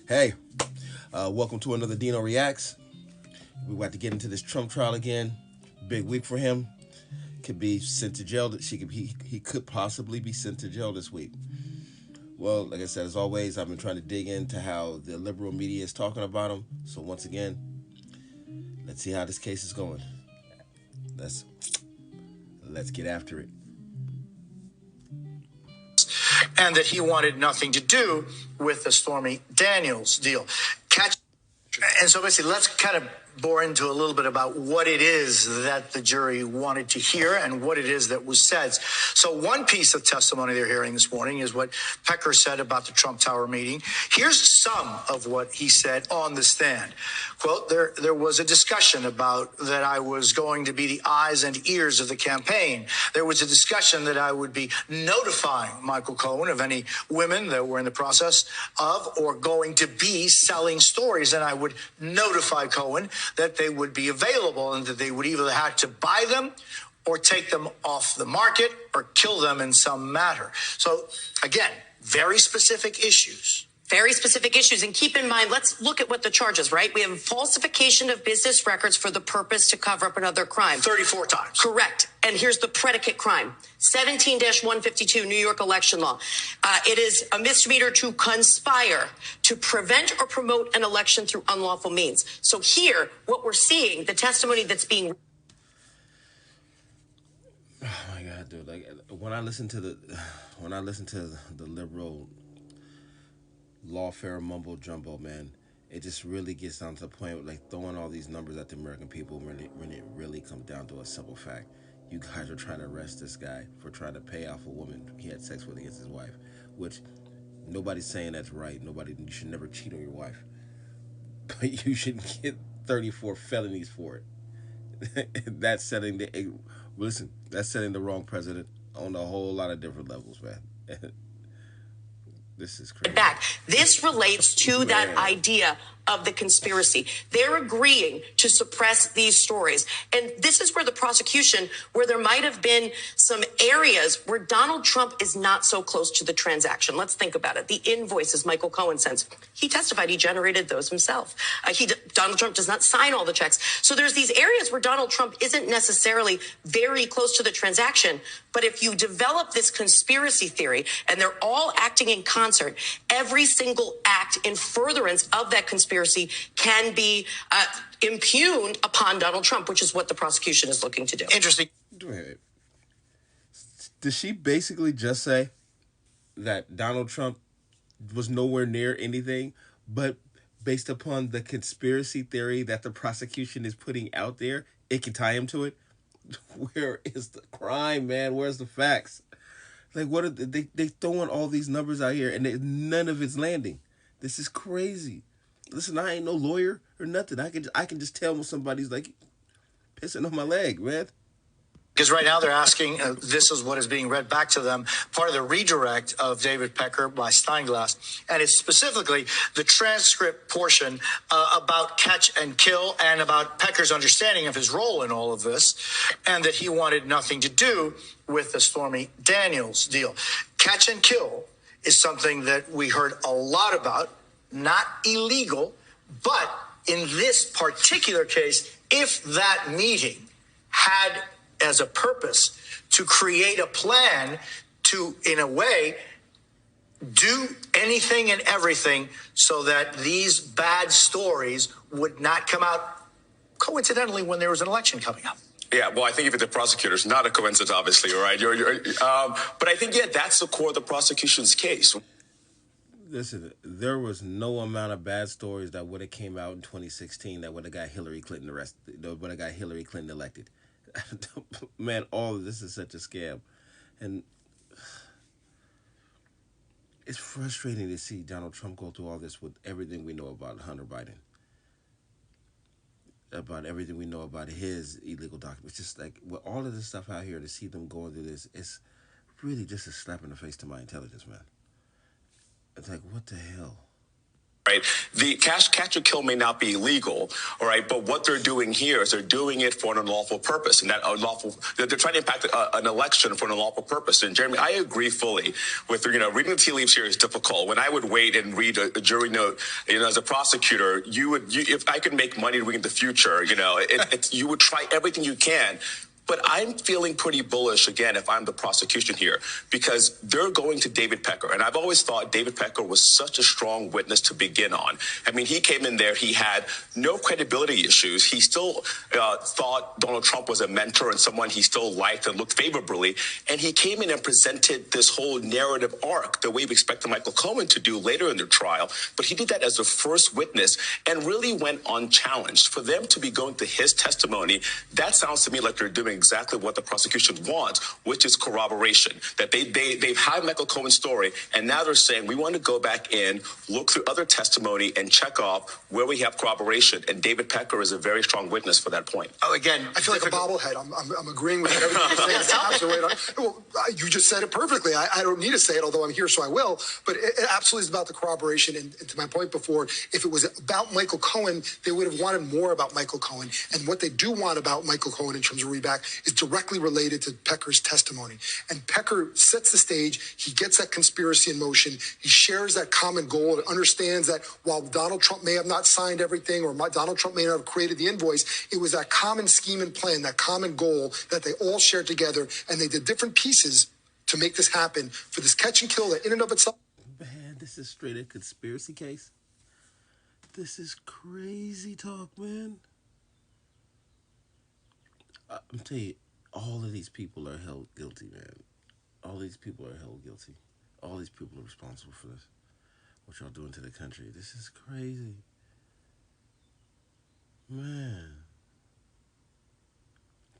Hey, welcome to another Dino Reacts. We about to get into this Trump trial again. Big week for him. Could be sent to jail. He could possibly be sent to jail this week. Well, like I said, as always, I've been trying to dig into how the liberal media is talking about him. So once again, let's see how this case is going. Let's let's get after it. And that he wanted nothing to do with the Stormy Daniels deal. And so basically, let's kind of bore into a little bit about what it is that the jury wanted to hear and what it is that was said. So one piece of testimony they're hearing this morning is what Pecker said about the Trump Tower meeting. Here's some of what he said on the stand. Quote, there was a discussion about that I was going to be the eyes and ears of the campaign. There was a discussion that I would be notifying Michael Cohen of any women that were in the process of or going to be selling stories. And I would notify Cohen that they would be available and that they would either have to buy them or take them off the market or kill them in some manner. So again, very specific issues. Very specific issues. And keep in mind, let's look at what the charges, right? We have falsification of business records for the purpose to cover up another crime. 34 times. Correct. And here's the predicate crime. 17-152 New York election law. It is a misdemeanor to conspire to prevent or promote an election through unlawful means. So here, what we're seeing, the testimony that's being... Oh my God, dude! Like when I listen to the liberal lawfare mumbo jumbo, man, it just really gets down to the point of like throwing all these numbers at the American people when it really comes down to a simple fact. You guys are trying to arrest this guy for trying to pay off a woman he had sex with against his wife, which nobody's saying that's right. You should never cheat on your wife, but you should get 34 felonies for it. That's setting that's setting the wrong precedent on a whole lot of different levels, man. This is crazy. Back. This relates to that idea of the conspiracy. They're agreeing to suppress these stories. And this is where the prosecution, where there might have been some areas where Donald Trump is not so close to the transaction. Let's think about it. The invoices Michael Cohen sends. He testified he generated those himself. Donald Trump does not sign all the checks. So there's these areas where Donald Trump isn't necessarily very close to the transaction. But if you develop this conspiracy theory and they're all acting in concert, every single act in furtherance of that conspiracy can be impugned upon Donald Trump, which is what the prosecution is looking to do. Interesting. Wait. Did she basically just say that Donald Trump was nowhere near anything, but based upon the conspiracy theory that the prosecution is putting out there, it can tie him to it? Where is the crime, man? Where's the facts? Like, what are they throwing all these numbers out here, and none of it's landing? This is crazy. Listen, I ain't no lawyer or nothing. I can just tell when somebody's like pissing on my leg, man. Because right now they're asking, this is what is being read back to them, part of the redirect of David Pecker by Steinglass. And it's specifically the transcript portion about catch and kill and about Pecker's understanding of his role in all of this and that he wanted nothing to do with the Stormy Daniels deal. Catch and kill is something that we heard a lot about, not illegal, but in this particular case, if that meeting had as a purpose to create a plan to, in a way, do anything and everything so that these bad stories would not come out coincidentally when there was an election coming up. Yeah, well, I think if it's the prosecutor's not a coincidence, obviously, right? But I think, yeah, that's the core of the prosecution's case. Listen, there was no amount of bad stories that would have came out in 2016 that would have got Hillary Clinton arrested, that would have got Hillary Clinton elected. Man, all of this is such a scam. And it's frustrating to see Donald Trump go through all this with everything we know about Hunter Biden. About everything we know about his illegal documents. Just like with all of this stuff out here, to see them going through this, it's really just a slap in the face to my intelligence, man. It's like, what the hell? right? The catch or kill may not be illegal, all right, but what they're doing here is they're doing it for an unlawful purpose, and that unlawful, they're trying to impact an election for an unlawful purpose. And Jeremy, I agree fully with, reading the tea leaves here is difficult. When I would wait and read a jury note, as a prosecutor, if I could make money reading the future, you would try everything you can. But I'm feeling pretty bullish, again, if I'm the prosecution here, because they're going to David Pecker. And I've always thought David Pecker was such a strong witness to begin on. I mean, he came in there, he had no credibility issues. He still thought Donald Trump was a mentor and someone he still liked and looked favorably. And he came in and presented this whole narrative arc the way we expected Michael Cohen to do later in the trial. But he did that as the first witness and really went unchallenged. For them to be going to his testimony, that sounds to me like they're doing exactly what the prosecution wants, which is corroboration. That they've had Michael Cohen's story, and now they're saying we want to go back in, look through other testimony, and check off where we have corroboration. And David Pecker is a very strong witness for that point. Oh, again, I feel like a bobblehead. I'm agreeing with everything you're saying. Well, you just said it perfectly. I don't need to say it, although I'm here, so I will. But it absolutely is about the corroboration. And to my point before, if it was about Michael Cohen, they would have wanted more about Michael Cohen. And what they do want about Michael Cohen in terms of readback is directly related to Pecker's testimony. And Pecker sets the stage. He gets that conspiracy in motion. He shares that common goal and understands that while Donald Trump may have not signed everything or Donald Trump may not have created the invoice, it was that common scheme and plan, that common goal that they all shared together. And they did different pieces to make this happen for this catch and kill that in and of itself. Man, this is straight a conspiracy case. This is crazy talk, man. I'm telling you, all of these people are held guilty, man. All these people are held guilty. All these people are responsible for this. What y'all doing to the country? This is crazy. Man.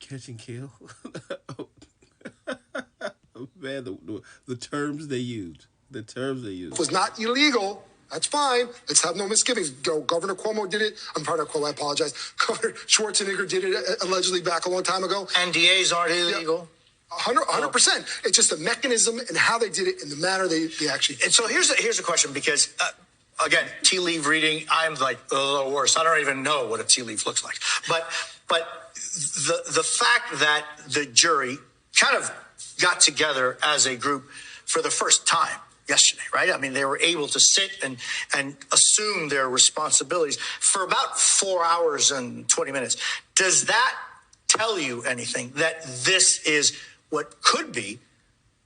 Catch and kill? Man, the terms they used. The terms they used. It was not illegal. That's fine. Let's have no misgivings. Governor Cuomo did it. I'm part of Cuomo. I apologize. Governor Schwarzenegger did it allegedly back a long time ago. NDAs aren't illegal. 100%. It's just the mechanism and how they did it and the manner they actually did. And so here's a question, because again, tea leaf reading, I'm like a little worse. I don't even know what a tea leaf looks like. But the fact that the jury kind of got together as a group for the first time yesterday, right? I mean, they were able to sit and assume their responsibilities for about 4 hours and 20 minutes. Does that tell you anything, that this is what could be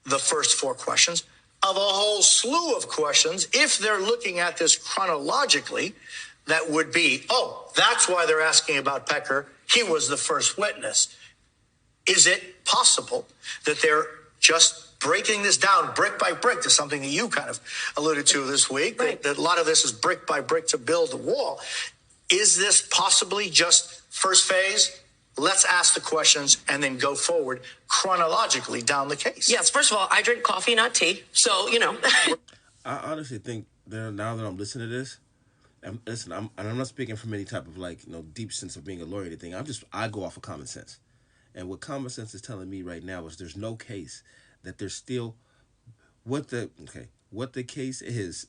the first 4 questions of a whole slew of questions, if they're looking at this chronologically, that would be, oh, that's why they're asking about Pecker. He was the first witness. Is it possible that they're just breaking this down brick by brick to something that you kind of alluded to this week, right, that a lot of this is brick by brick to build the wall? Is this possibly just first phase? Let's ask the questions and then go forward chronologically down the case. Yes, first of all, I drink coffee, not tea. So, I honestly think that now that I'm listening to this, and listen, I'm not speaking from any type of deep sense of being a lawyer or anything. I go off of common sense. And what common sense is telling me right now is there's no case that there's still what the case is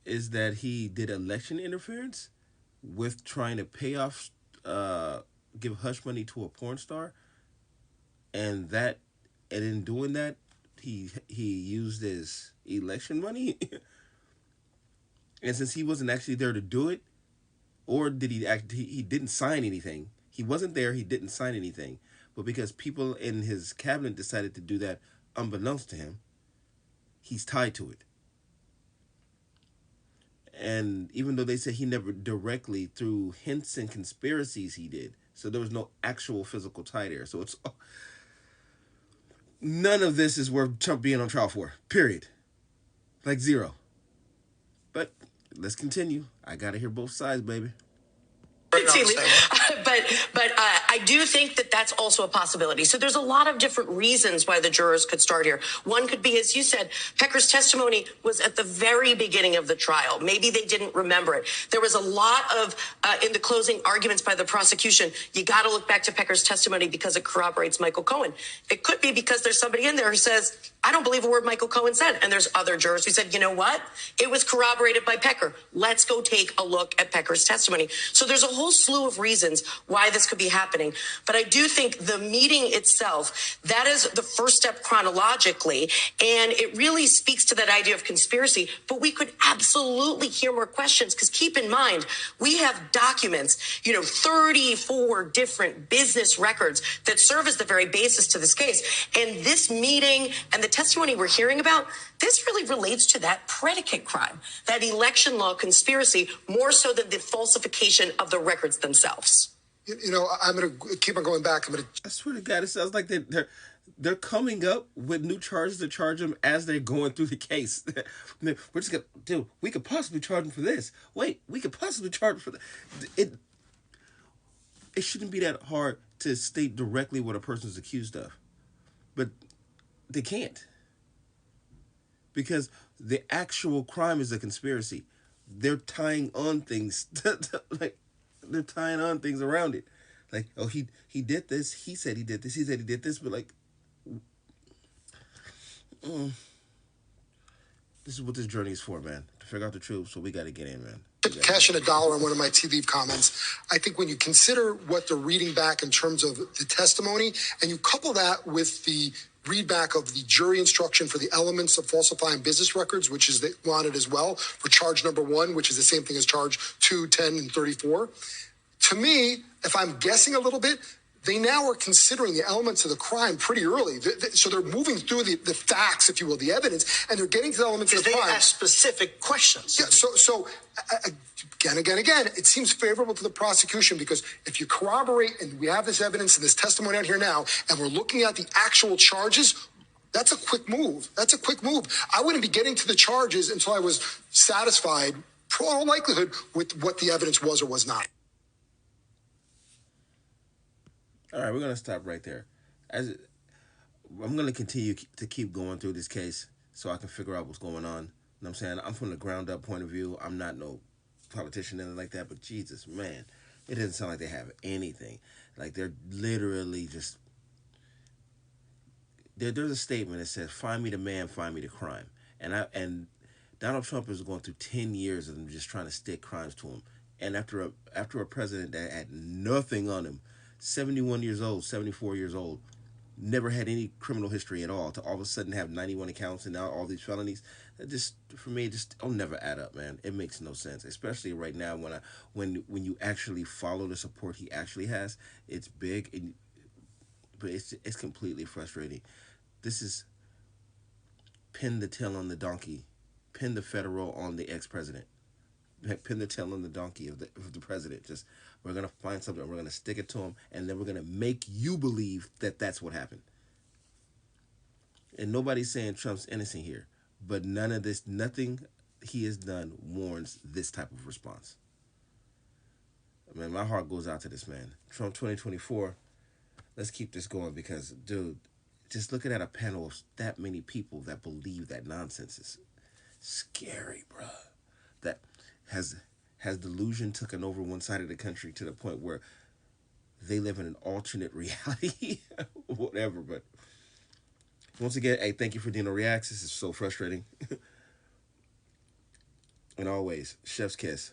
is that he did election interference with trying to pay off give hush money to a porn star, and in doing that he used his election money. And since he wasn't actually there to do it, or did he didn't sign anything. He wasn't there, he didn't sign anything. But because people in his cabinet decided to do that unbeknownst to him, he's tied to it. And even though they say he never directly, through hints and conspiracies, he did. So there was no actual physical tie there. So it's none of this is worth Trump being on trial for. Period. Like zero. But let's continue. I gotta hear both sides, baby. But I do think that that's also a possibility. So there's a lot of different reasons why the jurors could start here. One could be, as you said, Pecker's testimony was at the very beginning of the trial. Maybe they didn't remember it. There was a lot of, in the closing arguments by the prosecution, you got to look back to Pecker's testimony because it corroborates Michael Cohen. It could be because there's somebody in there who says, I don't believe a word Michael Cohen said. And there's other jurors who said, you know what? It was corroborated by Pecker. Let's go take a look at Pecker's testimony. So there's a whole slew of reasons why this could be happening. But I do think the meeting itself, that is the first step chronologically. And it really speaks to that idea of conspiracy. But we could absolutely hear more questions because keep in mind, we have documents, 34 different business records that serve as the very basis to this case. And this meeting and the testimony we're hearing about, this really relates to that predicate crime, that election law conspiracy, more so than the falsification of the records themselves. I'm going to keep on going back. I swear to God, it sounds like they're coming up with new charges to charge them as they're going through the case. We're just going to, dude, we could possibly charge them for this. Wait, we could possibly charge them for that. It shouldn't be that hard to state directly what a person is accused of. But they can't. Because the actual crime is a conspiracy. They're tying on things. They're tying on things around it. Like, oh, he did this. He said he did this. He said he did this. But this is what this journey is for, man. To figure out the truth. So we got to get in, man. Cash in $1 on one of my TV comments. I think when you consider what they're reading back in terms of the testimony, and you couple that with the read back of the jury instruction for the elements of falsifying business records, which is they wanted as well for charge number 1, which is the same thing as charge 2, 10, and 34. To me, if I'm guessing a little bit, they now are considering the elements of the crime pretty early. So they're moving through the facts, if you will, the evidence, and they're getting to the elements of the crime. They ask specific questions. Yeah, so again, it seems favorable to the prosecution because if you corroborate, and we have this evidence and this testimony out here now, and we're looking at the actual charges, that's a quick move. I wouldn't be getting to the charges until I was satisfied, for all likelihood, with what the evidence was or was not. All right, we're going to stop right there. I'm going to continue to keep going through this case so I can figure out what's going on. You know what I'm saying? I'm from the ground up point of view. I'm not no politician or anything like that, but Jesus, man, it doesn't sound like they have anything. Like they're literally just... There's a statement that says, find me the man, find me the crime. And Donald Trump is going through 10 years of them just trying to stick crimes to him. And after a president that had nothing on him, 71 years old, 74 years old, never had any criminal history at all, to all of a sudden have 91 accounts and now all these felonies, that just, for me, it'll never add up, man. It makes no sense, especially right now when you actually follow the support he actually has. It's big, but it's completely frustrating. This is pin the tail on the donkey, pin the federal on the ex-president. Pin the tail on the donkey of the president. Just, we're going to find something, we're going to stick it to him, and then we're going to make you believe that that's what happened. And nobody's saying Trump's innocent here, but nothing he has done warrants this type of response. Man, my heart goes out to this man. Trump 2024, let's keep this going because, dude, just looking at a panel of that many people that believe that nonsense is scary, bro. That has delusion taken over one side of the country to the point where they live in an alternate reality, whatever. But once again, hey, thank you for Dino Reacts. This is so frustrating. And always, chef's kiss.